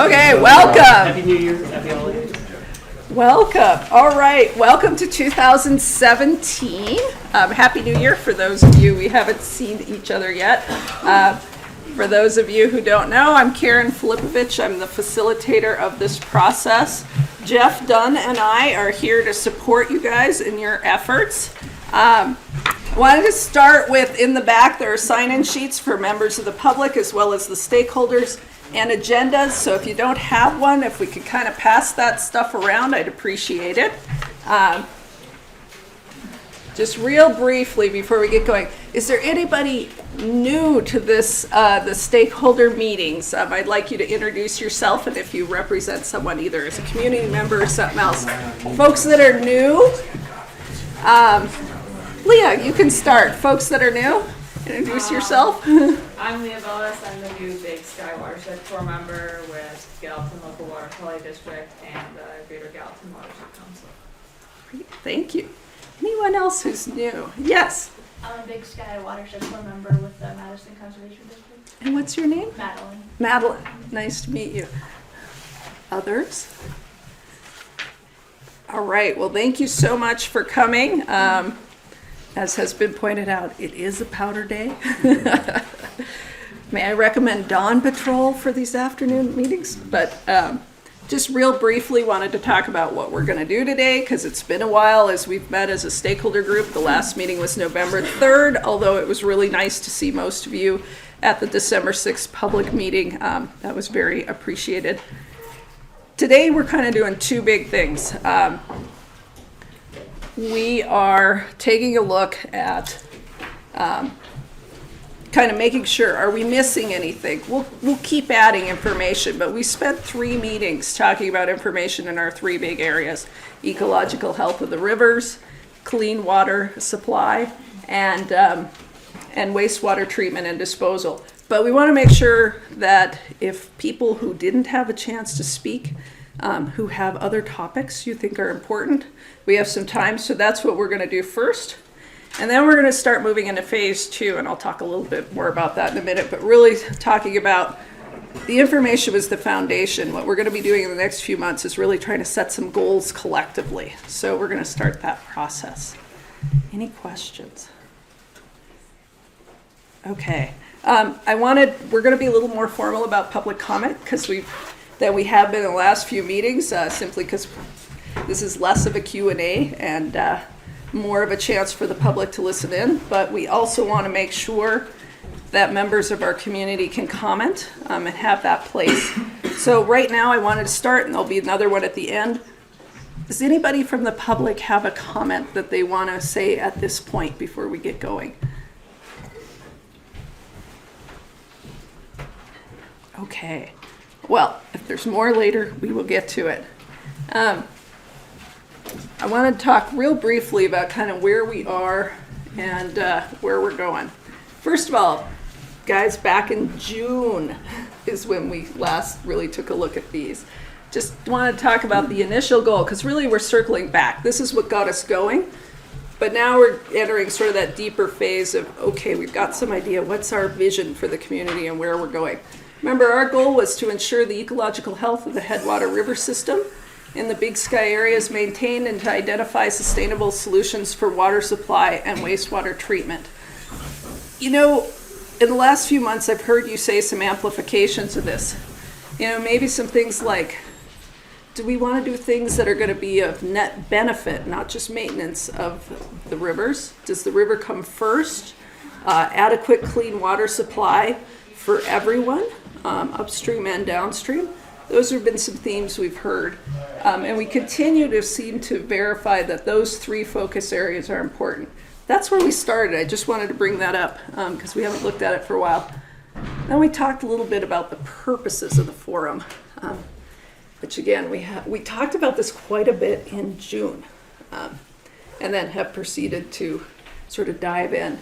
Okay, welcome. Happy New Year. Happy holidays. Welcome. All right, welcome to 2017. Happy New Year for those of you we haven't seen each other yet. For those of you who don't know, I'm Karen Filipovich. I'm the facilitator of this process. Jeff Dunn and I are here to support you guys in your efforts. I wanted to start with, in the back, there are sign-in sheets for members of the public as well as the stakeholders and agendas. So if you don't have one, if we could kind of pass that stuff around, I'd appreciate it. Just real briefly before we get going, is there anybody new to this, the stakeholder meetings? I'd like you to introduce yourself, and if you represent someone either as a community member or something else. Folks that are new, Leah, you can start. Folks that are new, introduce yourself. I'm Leah Bellis. I'm the new Big Sky Watershed Corps member with Gallatin Local Water Quality District and the Greater Gallatin Watershed Council. Great, thank you. Anyone else who's new? Yes. I'm a Big Sky Watershed Corps member with the Madison Conservation District. And what's your name? Madeline. Madeline. Nice to meet you. Others? All right. Well, thank you so much for coming. As has been pointed out, it is a powder day. May I recommend dawn patrol for these afternoon meetings? But just real briefly wanted to talk about what we're going to do today, because it's been a while as we've met as a stakeholder group. The last meeting was November 3rd, although it was really nice to see most of you at the December 6th public meeting. That was very appreciated. Today we're kind of doing two big things. We are taking a look at kind of making sure, are we missing anything? We'll keep adding information, but we spent 3 meetings talking about information in our 3 big areas: ecological health of the rivers, clean water supply, and wastewater treatment and disposal. But we want to make sure that if people who didn't have a chance to speak, who have other topics you think are important, we have some time. So that's what we're going to do first. And then we're going to start moving into phase 2, and I'll talk a little bit more about that in a minute, but really talking about the information was the foundation. What we're going to be doing in the next few months is really trying to set some goals collectively. So we're going to start that process. Any questions? Okay. We're going to be a little more formal about public comment than we have been in the last few meetings, simply because this is less of a Q&A and more of a chance for the public to listen in. But we also want to make sure that members of our community can comment and have that place. So right now I wanted to start, and there'll be another one at the end. Does anybody from the public have a comment that they want to say at this point before we get going? Okay. Well, if there's more later, we will get to it. I want to talk real briefly about kind of where we are and where we're going. First of all, guys, back in June is when we last really took a look at these. Just want to talk about the initial goal, because really we're circling back. This is what got us going. But now we're entering sort of that deeper phase of, okay, we've got some idea. What's our vision for the community and where we're going? Remember, our goal was to ensure the ecological health of the headwater river system in the Big Sky area is maintained, and to identify sustainable solutions for water supply and wastewater treatment. You know, in the last few months, I've heard you say some amplifications of this. You know, maybe some things like, do we want to do things that are going to be of net benefit, not just maintenance of the rivers? Does the river come first? Adequate clean water supply for everyone, upstream and downstream. Those have been some themes we've heard. And we continue to seem to verify that those 3 focus areas are important. That's where we started. I just wanted to bring that up because we haven't looked at it for a while. Then we talked a little bit about the purposes of the forum, which again, we talked about this quite a bit in June, and then have proceeded to sort of dive in.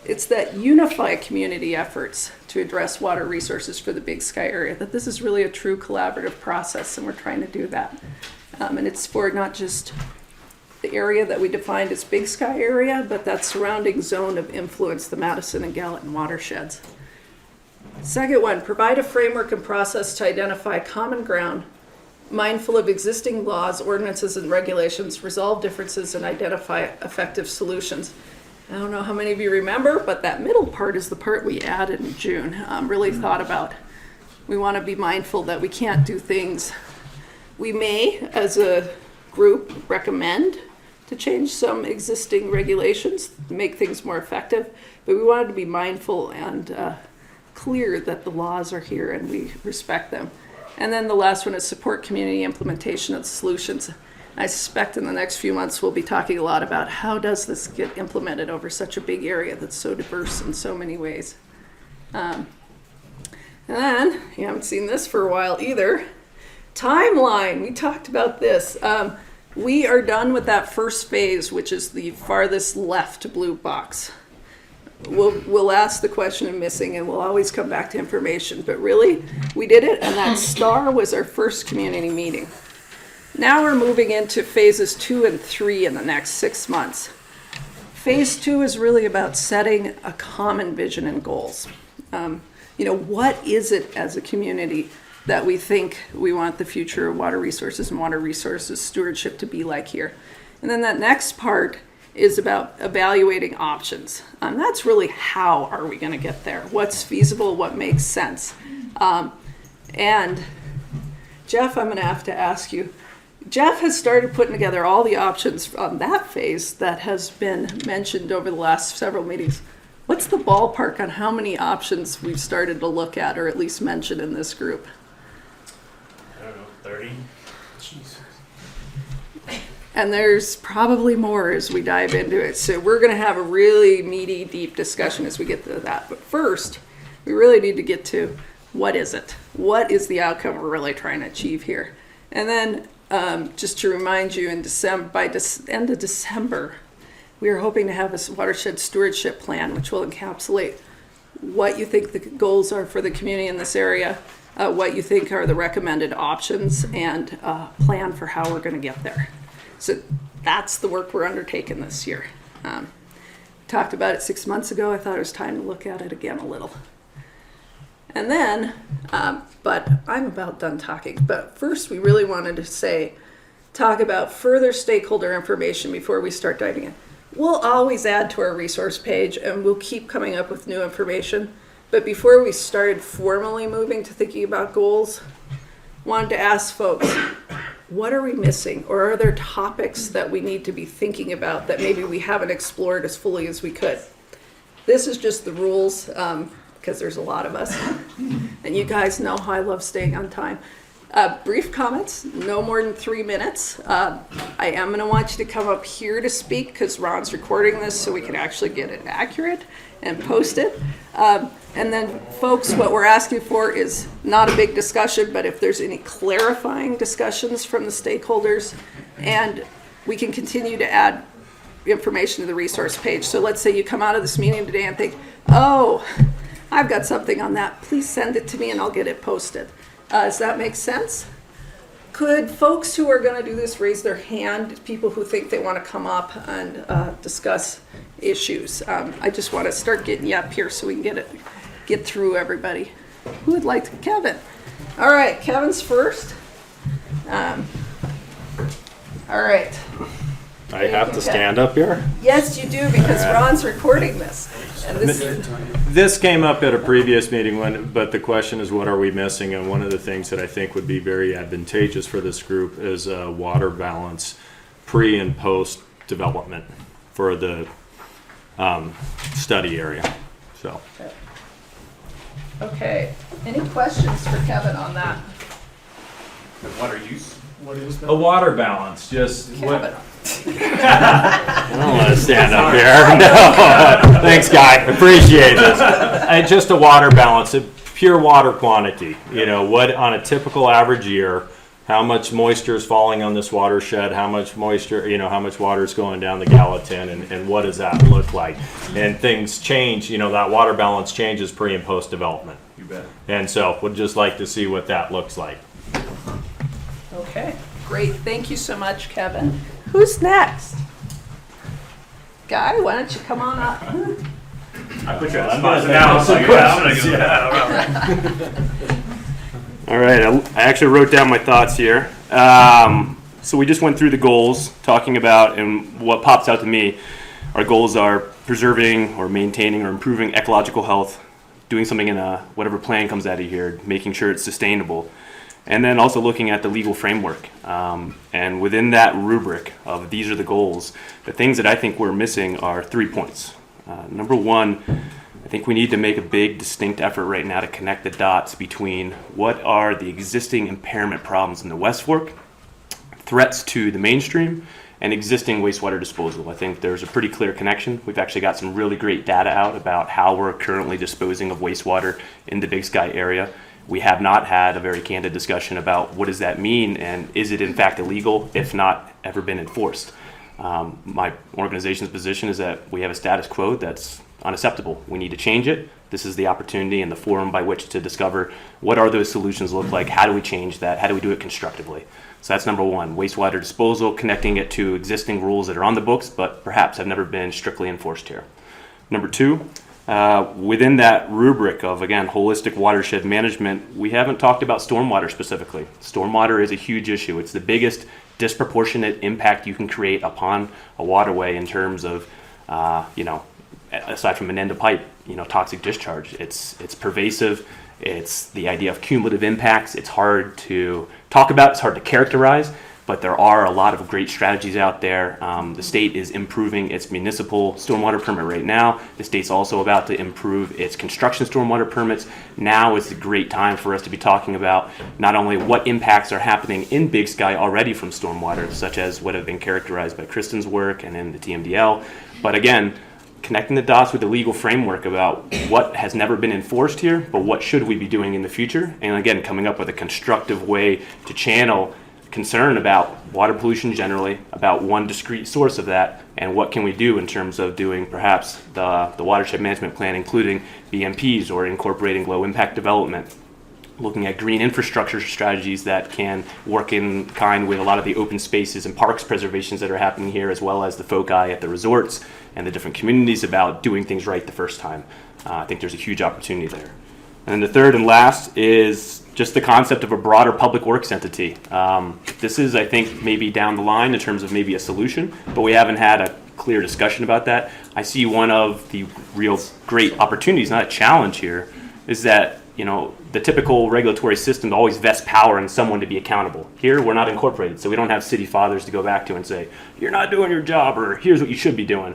It's that Unify community efforts to address water resources for the Big Sky area, that this is really a true collaborative process, and we're trying to do that. And it's for not just the area that we defined as Big Sky area, but that surrounding zone of influence, the Madison and Gallatin watersheds. Second one, provide a framework and process to identify common ground, mindful of existing laws, ordinances, and regulations, resolve differences, and identify effective solutions. I don't know how many of you remember, but that middle part is the part we added in June. Really thought about. We want to be mindful that we can't do things. We may, as a group, recommend to change some existing regulations, make things more effective, but we wanted to be mindful and clear that the laws are here and we respect them. And then the last one is support community implementation of solutions. I suspect in the next few months we'll be talking a lot about how does this get implemented over such a big area that's so diverse in so many ways. And then, you haven't seen this for a while either, timeline. We talked about this. We are done with that first phase, which is the farthest left blue box. We'll ask the question of missing and we'll always come back to information, but really we did it, and that star was our first community meeting. Now we're moving into phases 2 and 3 in the next 6 months. Phase 2 is really about setting a common vision and goals. What is it as a community that we think we want the future of water resources and water resources stewardship to be like here? And then that next part is about evaluating options. That's really how are we going to get there? What's feasible? What makes sense? And Jeff, I'm going to have to ask you, Jeff has started putting together all the options on that phase that has been mentioned over the last several meetings. What's the ballpark on how many options we've started to look at or at least mention in this group? I don't know, 30? Jesus. And there's probably more as we dive into it. So we're going to have a really meaty, deep discussion as we get to that. But first, we really need to get to what is it? What is the outcome we're really trying to achieve here? And then just to remind you, in December, by end of December, we are hoping to have a watershed stewardship plan, which will encapsulate what you think the goals are for the community in this area, what you think are the recommended options, and a plan for how we're going to get there. So that's the work we're undertaking this year. Talked about it 6 months ago. I thought it was time to look at it again a little. And then, but I'm about done talking. But first, we really wanted to talk about further stakeholder information before we start diving in. We'll always add to our resource page, and we'll keep coming up with new information. But before we started formally moving to thinking about goals, wanted to ask folks, what are we missing? Or are there topics that we need to be thinking about that maybe we haven't explored as fully as we could? This is just the rules, because there's a lot of us. And you guys know how I love staying on time. Brief comments, no more than 3 minutes. I am going to want you to come up here to speak because Ron's recording this so we can actually get it accurate and post it. And then, folks, what we're asking for is not a big discussion, but if there's any clarifying discussions from the stakeholders, and we can continue to add information to the resource page. So let's say you come out of this meeting today and think, oh, I've got something on that. Please send it to me and I'll get it posted. Does that make sense? Could folks who are going to do this raise their hand, people who think they want to come up and discuss issues? I just want to start getting you up here so we can get through everybody. Who would like to? Kevin. All right, Kevin's first. All right. I have to stand up here? Yes, you do, because Ron's recording this. And This came up at a previous meeting, but the question is, what are we missing? And one of the things that I think would be very advantageous for this group is water balance pre and post development for the study area. So. Okay. Any questions for Kevin on that? Water use? What is that? A water balance, just Kevin. I don't want to stand up here. No. Thanks, Guy. Appreciate this. Just a water balance, a pure water quantity. You know, what on a typical average year, how much moisture is falling on this watershed, how much moisture, how much water is going down the Gallatin, and what does that look like? And things change, that water balance changes pre and post development. You bet. And so we'd just like to see what that looks like. Okay, great. Thank you so much, Kevin. Who's next? Guy, why don't you come on up? I put you on the I'm spot. gonna Now make I'm like, some yeah, I'm gonna questions. go. Yeah, I don't know. All right, I actually wrote down my thoughts here. So we just went through the goals, talking about, and what pops out to me, our goals are preserving or maintaining or improving ecological health, doing something in whatever plan comes out of here, making sure it's sustainable, and then also looking at the legal framework. And within that rubric of these are the goals, the things that I think we're missing are 3 points. Number one, I think we need to make a big, distinct effort right now to connect the dots between what are the existing impairment problems in the West Fork, threats to the mainstream, and existing wastewater disposal. I think there's a pretty clear connection. We've actually got some really great data out about how we're currently disposing of wastewater in the Big Sky area. We have not had a very candid discussion about what does that mean and is it in fact illegal, if not ever been enforced. My organization's position is that we have a status quo that's unacceptable. We need to change it. This is the opportunity and the forum by which to discover what are those solutions look like, how do we change that, how do we do it constructively. So that's number one, wastewater disposal, connecting it to existing rules that are on the books but perhaps have never been strictly enforced here. Number two, within that rubric of, again, holistic watershed management, we haven't talked about stormwater specifically. Stormwater is a huge issue. It's the biggest disproportionate impact you can create upon a waterway in terms of, aside from an end of pipe, toxic discharge. It's pervasive. It's the idea of cumulative impacts. It's hard to talk about. It's hard to characterize. But there are a lot of great strategies out there. The state is improving its municipal stormwater permit right now. The state's also about to improve its construction stormwater permits. Now is a great time for us to be talking about not only what impacts are happening in Big Sky already from stormwater, such as what have been characterized by Kristen's work and in the TMDL, but again, connecting the dots with the legal framework about what has never been enforced here, but what should we be doing in the future, and again, coming up with a constructive way to channel concern about water pollution generally, about one discrete source of that, and what can we do in terms of doing perhaps the watershed management plan, including BMPs or incorporating low impact development, looking at green infrastructure strategies that can work in kind with a lot of the open spaces and parks preservations that are happening here, as well as the foci at the resorts and the different communities about doing things right the first time. I think there's a huge opportunity there. And then the third and last is just the concept of a broader public works entity. This is, I think, maybe down the line in terms of maybe a solution, but we haven't had a clear discussion about that. I see one of the real great opportunities, not a challenge here, is that the typical regulatory system always vests power in someone to be accountable. Here, we're not incorporated, so we don't have city fathers to go back to and say, you're not doing your job, or here's what you should be doing.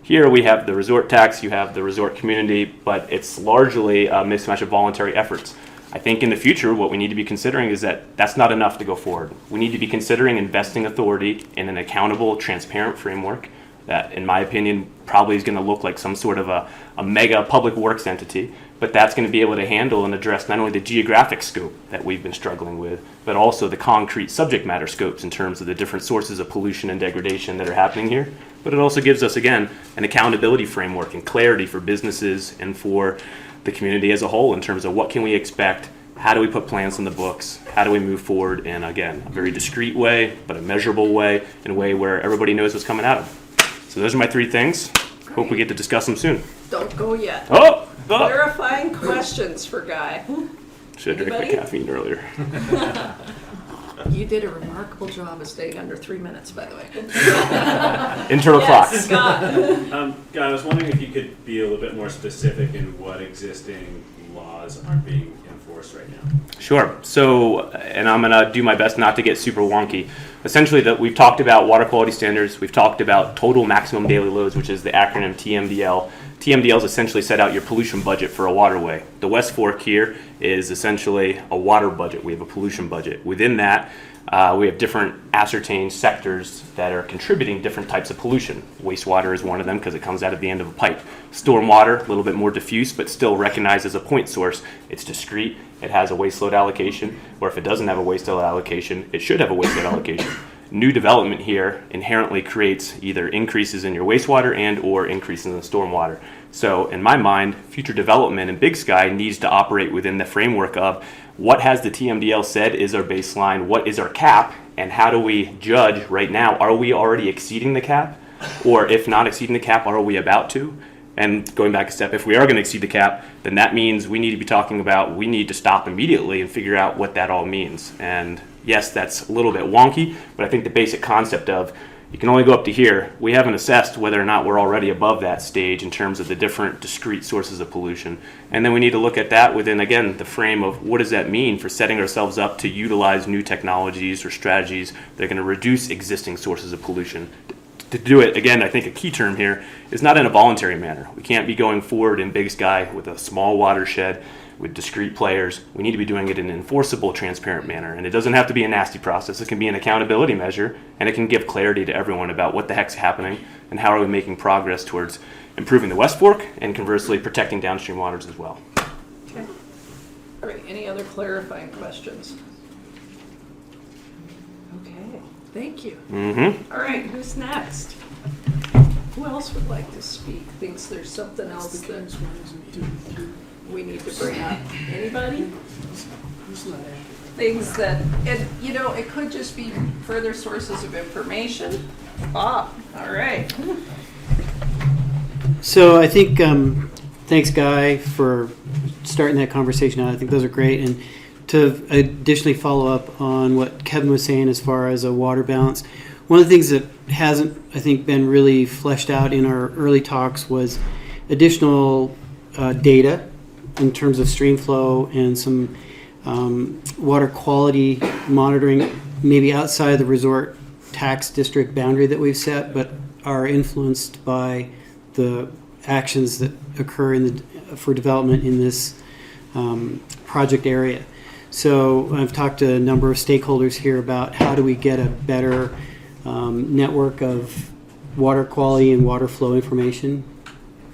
Here we have the resort tax, you have the resort community, but it's largely a mismatch of voluntary efforts. I think in the future, what we need to be considering is that that's not enough to go forward. We need to be considering investing authority in an accountable, transparent framework that, in my opinion, probably is going to look like some sort of a mega public works entity, but that's going to be able to handle and address not only the geographic scope that we've been struggling with, but also the concrete subject matter scopes in terms of the different sources of pollution and degradation that are happening here. But it also gives us, again, an accountability framework and clarity for businesses and for the community as a whole in terms of what can we expect, how do we put plans in the books, how do we move forward in, again, a very discreet way, but a measurable way, in a way where everybody knows what's coming at them. So those are my 3 things. Hope we get to discuss them soon. Don't go yet. Oh! Clarifying questions for Guy. Should have drank my caffeine earlier. You did a remarkable job of staying under 3 minutes, by the way. Internal clocks. Scott. Guy, I was wondering if you could be a little bit more specific in what existing laws aren't being enforced right now. Sure. So, and I'm going to do my best not to get super wonky. Essentially, we've talked about water quality standards. We've talked about total maximum daily loads, which is the acronym TMDL. TMDLs essentially set out your pollution budget for a waterway. The West Fork here is essentially a water budget. We have a pollution budget. Within that, we have different ascertained sectors that are contributing different types of pollution. Wastewater is one of them because it comes out of the end of a pipe. Stormwater, a little bit more diffuse, but still recognized as a point source. It's discrete. It has a waste load allocation, or if it doesn't have a waste load allocation, it should have a waste load allocation. New development here inherently creates either increases in your wastewater and or increases in the stormwater. So in my mind, future development in Big Sky needs to operate within the framework of what has the TMDL said is our baseline, what is our cap, and how do we judge right now, are we already exceeding the cap? Or if not exceeding the cap, are we about to? And going back a step, if we are going to exceed the cap, then that means we need to be talking about, we need to stop immediately and figure out what that all means. And yes, that's a little bit wonky, but I think the basic concept of you can only go up to here, we haven't assessed whether or not we're already above that stage in terms of the different discrete sources of pollution. And then we need to look at that within, again, the frame of what does that mean for setting ourselves up to utilize new technologies or strategies that are going to reduce existing sources of pollution. To do it, again, I think a key term here is not in a voluntary manner. We can't be going forward in Big Sky with a small watershed with discrete players. We need to be doing it in an enforceable, transparent manner. And it doesn't have to be a nasty process. It can be an accountability measure, and it can give clarity to everyone about what the heck's happening and how are we making progress towards improving the West Fork and conversely protecting downstream waters as well. Okay. All right, any other clarifying questions? Okay, thank you. Mm-hmm. All right, who's next? Who else would like to speak? Thinks there's something else that we need to bring up? Anybody? Things that, and you know, it could just be further sources of information. Bob, all right. So I think, thanks Guy for starting that conversation out. I think those are great. And to additionally follow up on what Kevin was saying as far as a water balance, one of the things that hasn't, I think, been really fleshed out in our early talks was additional data in terms of stream flow and some water quality monitoring, maybe outside of the resort tax district boundary that we've set, but are influenced by the actions that occur for development in this project area. So I've talked to a number of stakeholders here about how do we get a better network of water quality and water flow information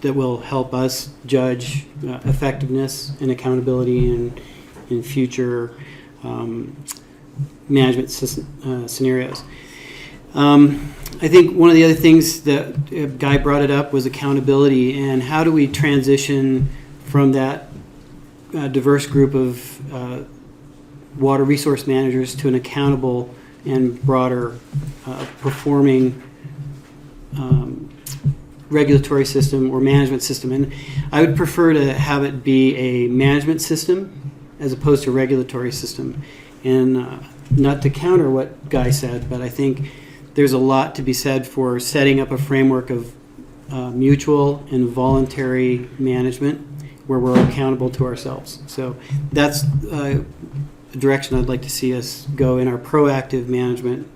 that will help us judge effectiveness and accountability in future management scenarios. I think one of the other things that Guy brought it up was accountability, and how do we transition from that diverse group of water resource managers to an accountable and broader performing regulatory system or management system. And I would prefer to have it be a management system as opposed to a regulatory system. And not to counter what Guy said, but I think there's a lot to be said for setting up a framework of mutual and voluntary management where we're accountable to ourselves. So that's the direction I'd like to see us go in our proactive management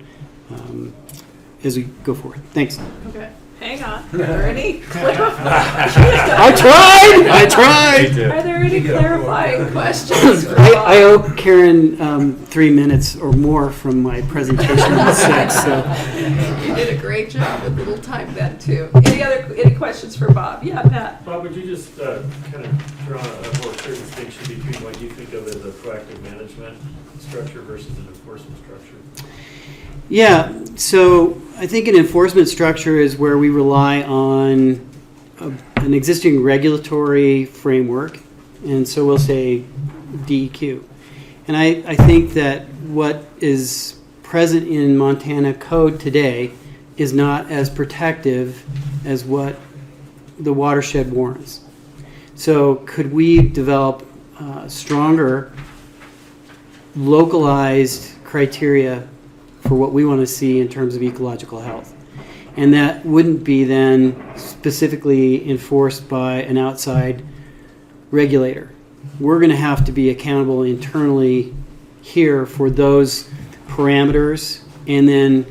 as we go forward. Thanks. Okay, hang on. Are there any I tried. Are there any clarifying questions? for I Bob? owe Karen 3 minutes or more from my presentation at 6. So. You did a great job with little time then too. Any questions for Bob? Yeah, Pat. Bob, would you just kind of draw a more clear distinction between what you think of as a proactive management structure versus an enforcement structure? Yeah, so I think an enforcement structure is where we rely on an existing regulatory framework, and so we'll say DEQ. And I think that what is present in Montana code today is not as protective as what the watershed warrants. So could we develop stronger, localized criteria for what we want to see in terms of ecological health? And that wouldn't be then specifically enforced by an outside regulator. We're going to have to be accountable internally here for those parameters. And then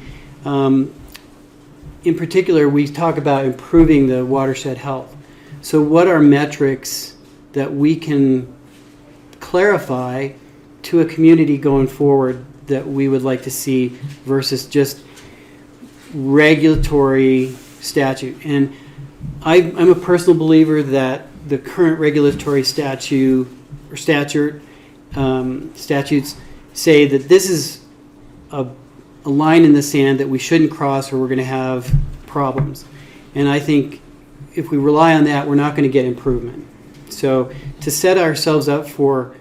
in particular, we talk about improving the watershed health. So what are metrics that we can clarify to a community going forward that we would like to see versus just regulatory statute? And I'm a personal believer that the current regulatory statutes say that this is a line in the sand that we shouldn't cross or we're going to have problems. And I think if we rely on that, we're not going to get improvement. So to set ourselves up for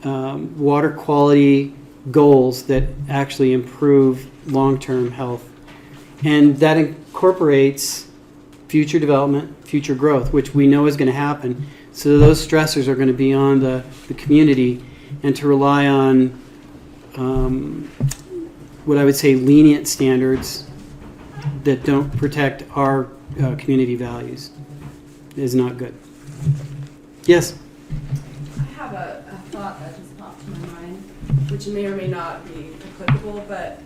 water quality goals that actually improve long-term health, and that incorporates future development, future growth, which we know is going to happen. So those stressors are going to be on the community, and to rely on what I would say lenient standards that don't protect our community values is not good. Yes? I have a thought that just popped to my mind, which may or may not be applicable, but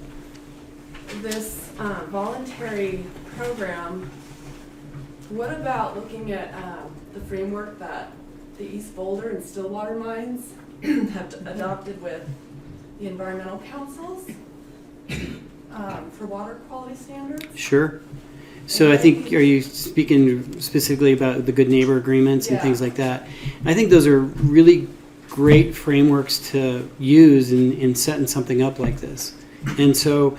this voluntary program, what about looking at the framework that the East Boulder and Stillwater mines have adopted with the environmental councils for water quality standards? Sure. So I think, are you speaking specifically about the good neighbor agreements and things like that? I think those are really great frameworks to use in setting something up like this. And so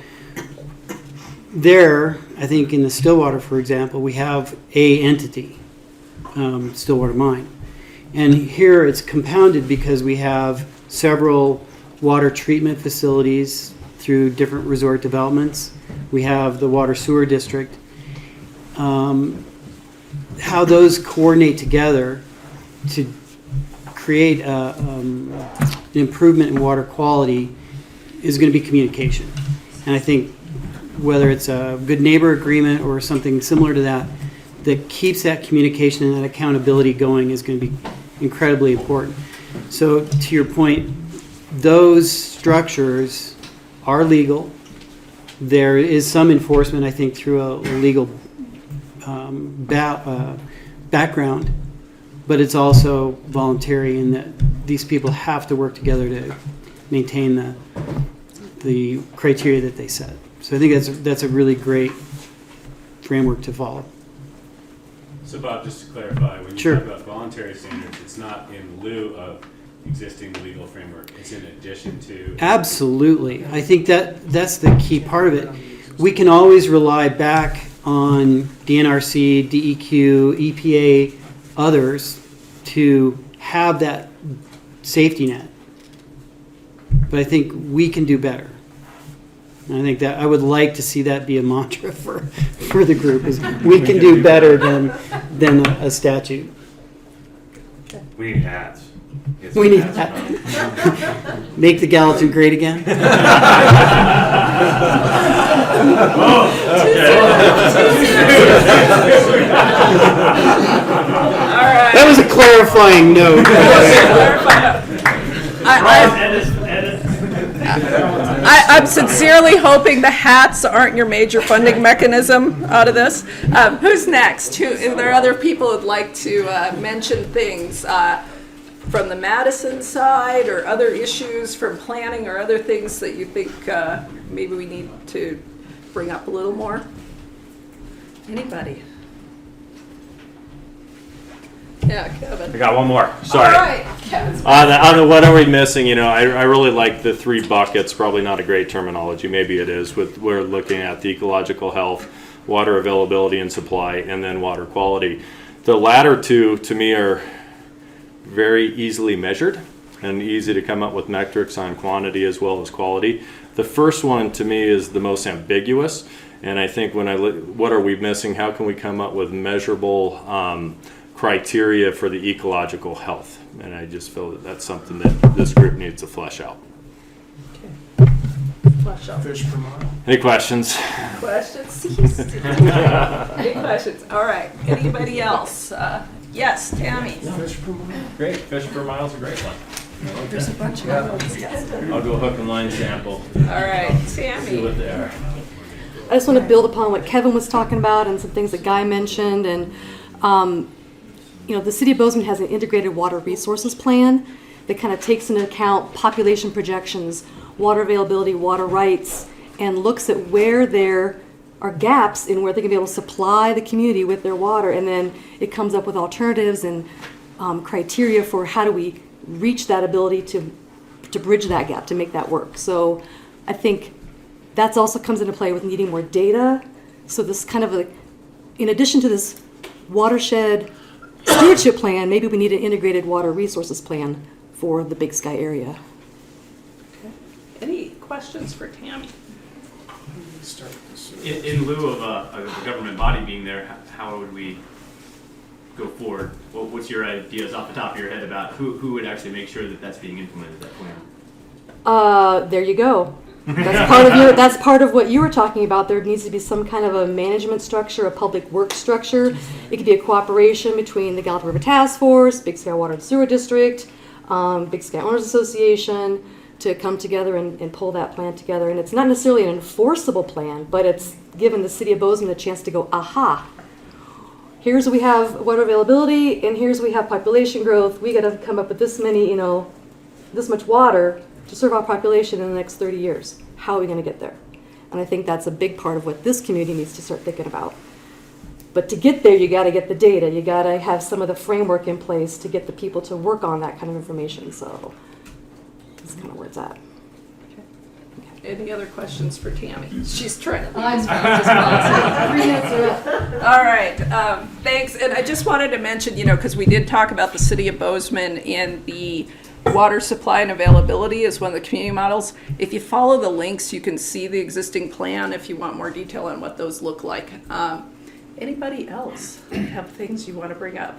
there, I think in the Stillwater, for example, we have a entity, Stillwater Mine. And here it's compounded because we have several water treatment facilities through different resort developments. We have the water sewer district. How those coordinate together to create an improvement in water quality is going to be communication. And I think whether it's a good neighbor agreement or something similar to that, that keeps that communication and that accountability going is going to be incredibly important. So to your point, those structures are legal. There is some enforcement, I think, through a legal background, but it's also voluntary in that these people have to work together to maintain the criteria that they set. So I think that's a really great framework to follow. So Bob, just to clarify, when you Sure. talk about voluntary standards, it's not in lieu of existing legal framework, it's in addition to. Absolutely. I think that's the key part of it. We can always rely back on DNRC, DEQ, EPA, others to have that safety net. But I think we can do better. And I think that I would like to see that be a mantra for the group, is we can do better than a statute. We need hats. Get We some need hats that. on. Make the Gallatin great again. That was a clarifying note. I'm sincerely hoping the hats aren't your major funding mechanism out of this. Who's next? Are there other people who'd like to mention things from the Madison side, or other issues from planning, or other things that you think maybe we need to bring up a little more? Anybody? Yeah, Kevin. I got one more. Sorry. All right, Kevin's On the what are we missing? I really like the 3 buckets. Probably not a great terminology. Maybe it is. We're looking at the ecological health, water availability and supply, and then water quality. The latter 2, to me, are very easily measured and easy to come up with metrics on quantity as well as quality. The first one, to me, is the most ambiguous. And I think when I look, what are we missing? How can we come up with measurable criteria for the ecological health? And I just feel that that's something that this group needs to flesh out. flesh out. Fish per mile. Any questions? Questions? Any questions? All right. Anybody else? Yes, Tammy. Fish per mile. Great. Fish per mile is a great one. There's a bunch of other ones. Yes. I'll go hook and line sample. All right, See Tammy. what they are. I just want to build upon what Kevin was talking about and some things that Guy mentioned. And, the city of Bozeman has an integrated water resources plan that kind of takes into account population projections, water availability, water rights, and looks at where there are gaps in where they can be able to supply the community with their water. And then it comes up with alternatives and criteria for how do we reach that ability to bridge that gap, to make that work. So I think that also comes into play with needing more data. So this kind of in addition to this watershed stewardship plan, maybe we need an integrated water resources plan for the Big Sky area. Any questions for Tammy? In lieu of a government body being there, how would we go forward? What's your ideas off the top of your head about who would actually make sure that that's being implemented, that plan? There you go. That's part of what you were talking about. There needs to be some kind of a management structure, a public works structure. It could be a cooperation between the Gallatin River Task Force, Big Sky Water and Sewer District, Big Sky Owners Association, to come together and pull that plan together. And it's not necessarily an enforceable plan, but it's given the city of Bozeman a chance to go, aha, here's we have water availability, and here's we have population growth. We got to come up with this many, this much water to serve our population in the next 30 years. How are we going to get there? And I think that's a big part of what this community needs to start thinking about. But to get there, you got to get the data. You got to have some of the framework in place to get the people to work on that kind of information. So that's kind of where it's at. Any other questions for Tammy? She's trying to I'm leave as fast as possible. fine. All right, thanks. And I just wanted to mention, because we did talk about the city of Bozeman in the water supply and availability as one of the community models. If you follow the links, you can see the existing plan if you want more detail on what those look like. Anybody else have things you want to bring up?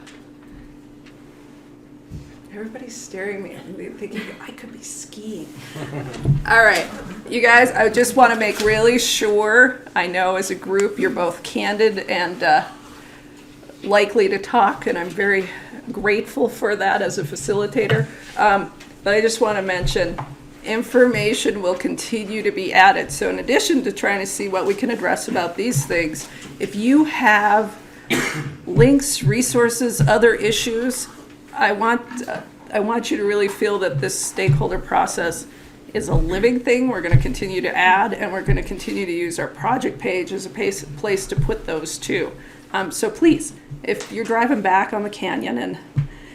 Everybody's staring at me, thinking I could be skiing. All right, you guys, I just want to make really sure, I know as a group you're both candid and likely to talk, and I'm very grateful for that as a facilitator. But I just want to mention, information will continue to be added. So in addition to trying to see what we can address about these things, if you have links, resources, other issues, I want you to really feel that this stakeholder process is a living thing. We're going to continue to add, and we're going to continue to use our project page as a place to put those too. So please, if you're driving back on the canyon and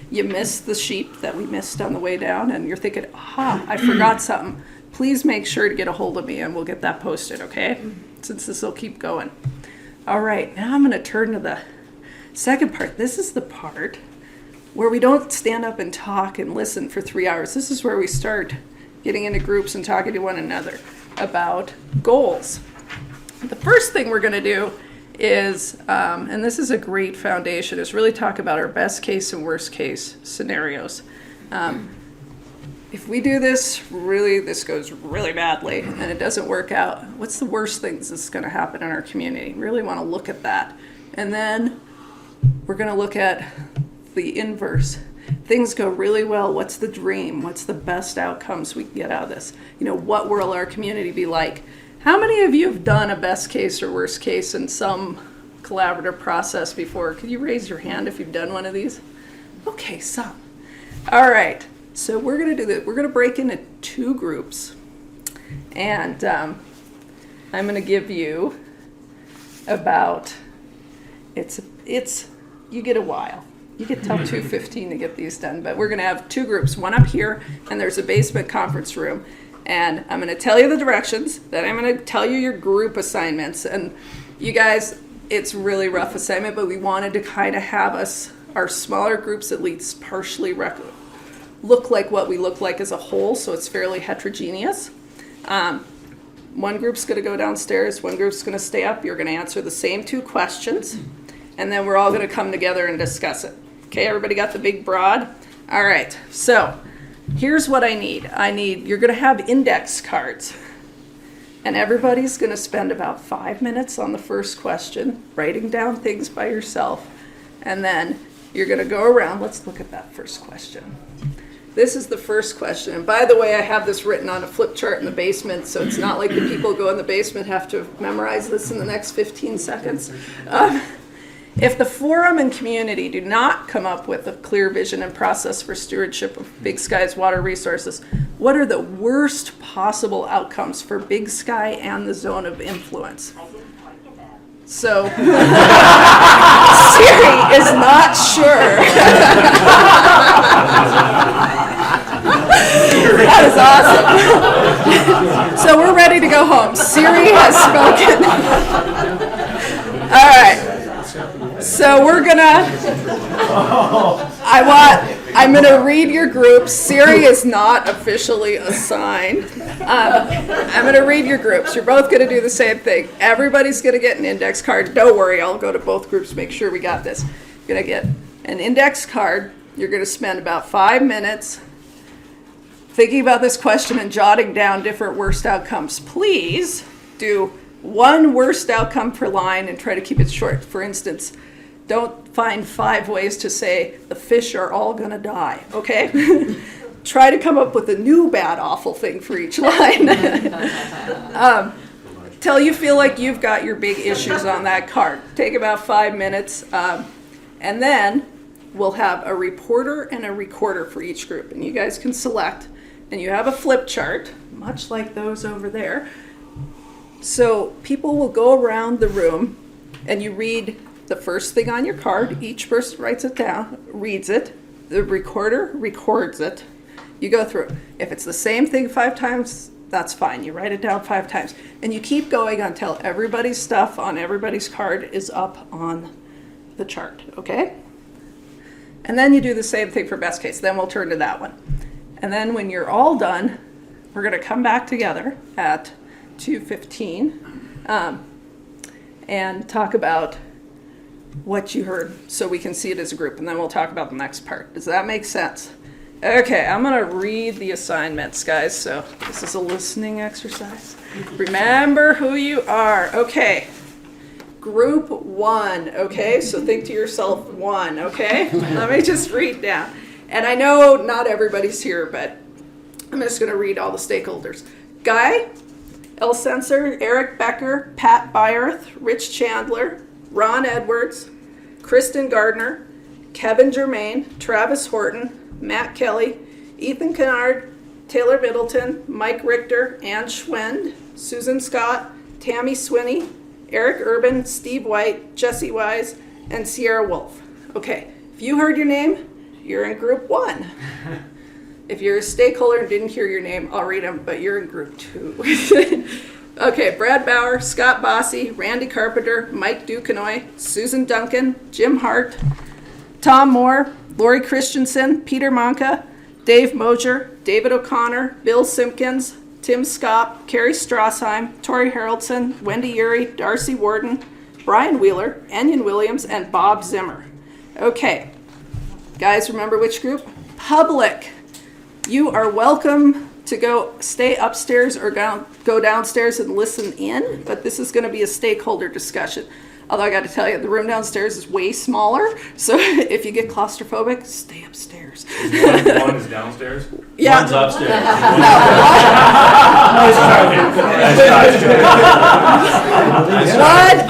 you missed the sheep that we missed on the way down and you're thinking, aha, I forgot something, please make sure to get a hold of me and we'll get that posted, okay? Since this will keep going. All right, now I'm going to turn to the second part. This is the part where we don't stand up and talk and listen for 3 hours. This is where we start getting into groups and talking to one another about goals. The first thing we're going to do is, and this is a great foundation, is really talk about our best case and worst case scenarios. If we do this, this goes really badly and it doesn't work out, what's the worst things that's going to happen in our community? Really want to look at that. And then we're going to look at the inverse. Things go really well. What's the dream? What's the best outcomes we can get out of this? What will our community be like? How many of you have done a best case or worst case in some collaborative process before? Could you raise your hand if you've done one of these? Okay, some. All right, so we're going to do that. We're going to break into 2 groups. And I'm going to give you about, you get a while. You get till 2:15 to get these done, but we're going to have 2 groups, one up here, and there's a basement conference room. And I'm going to tell you the directions, then I'm going to tell you your group assignments. And you guys, it's really rough assignment, but we wanted to kind of have our smaller groups at least partially look like what we look like as a whole, so it's fairly heterogeneous. One group's going to go downstairs, one group's going to stay up. You're going to answer the same 2 questions, and then we're all going to come together and discuss it. Okay, everybody got the big broad? All right, so here's what I need. You're going to have index cards, and everybody's going to spend about 5 minutes on the first question, writing down things by yourself, and then you're going to go around. Let's look at that first question. This is the first question, and by the way, I have this written on a flip chart in the basement, so it's not like the people who go in the basement have to memorize this in the next 15 seconds. If the forum and community do not come up with a clear vision and process for stewardship of Big Sky's water resources, what are the worst possible outcomes for Big Sky and the zone of influence? So, Siri is not sure. That is awesome. So we're ready to go home. Siri has spoken. All right. So we're gonna, I'm going to read your groups. Siri is not officially assigned. I'm going to read your groups. You're both going to do the same thing. Everybody's going to get an index card. Don't worry, I'll go to both groups, make sure we got this. You're going to get an index card. You're going to spend about 5 minutes thinking about this question and jotting down different worst outcomes. Please do one worst outcome per line and try to keep it short. For instance, don't find 5 ways to say the fish are all gonna die, okay? Try to come up with a new bad, awful thing for each line. Till you feel like you've got your big issues on that card. Take about 5 minutes, and then we'll have a reporter and a recorder for each group, and you guys can select, and you have a flip chart, much like those over there. So people will go around the room, and you read the first thing on your card. Each person writes it down, reads it. The recorder records it. You go through it. If it's the same thing 5 times, that's fine. You write it down 5 times. And you keep going until everybody's stuff on everybody's card is up on the chart, okay? And then you do the same thing for best case. Then we'll turn to that one. And then when you're all done, we're going to come back together at 2:15 and talk about what you heard so we can see it as a group, and then we'll talk about the next part. Does that make sense? Okay, I'm going to read the assignments, guys, so this is a listening exercise. Remember who you are. Okay, group 1, okay? So think to yourself 1, okay? Let me just read down. And I know not everybody's here, but I'm just going to read all the stakeholders. Guy, El Sensor, Eric Becker, Pat Byerth, Rich Chandler, Ron Edwards, Kristen Gardner, Kevin Germain, Travis Horton, Matt Kelly, Ethan Kennard, Taylor Middleton, Mike Richter, Ann Schwend, Susan Scott, Tammy Swinney, Eric Urban, Steve White, Jesse Wise, and Sierra Wolf. Okay, if you heard your name, you're in group 1. If you're a stakeholder and didn't hear your name, I'll read them, but you're in group 2. Okay, Brad Bauer, Scott Bossy, Randy Carpenter, Mike Duquesnoy, Susan Duncan, Jim Hart, Tom Moore, Lori Christensen, Peter Monka, Dave Mosier, David O'Connor, Bill Simpkins, Tim Scott, Carrie Strassheim, Tori Haraldson, Wendy Urey, Darcy Warden, Brian Wheeler, Enion Williams, and Bob Zimmer. Okay, guys, remember which group? Public. You are welcome to stay upstairs or go downstairs and listen in, but this is going to be a stakeholder discussion. Although I got to tell you, the room downstairs is way smaller, so if you get claustrophobic, stay upstairs. One is downstairs? Yeah. One's upstairs.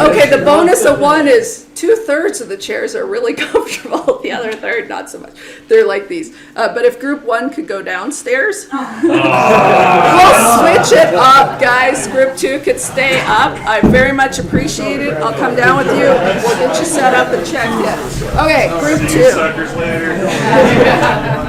Okay, the bonus of 1 is 2/3 of the chairs are really comfortable. The other third, not so much. They're like these. But if group 1 could go downstairs, we'll switch it up, guys. Group 2 could stay up. I very much appreciate it. I'll come down with you. We'll get you set up and checked in. Okay, group 2. Suckers later.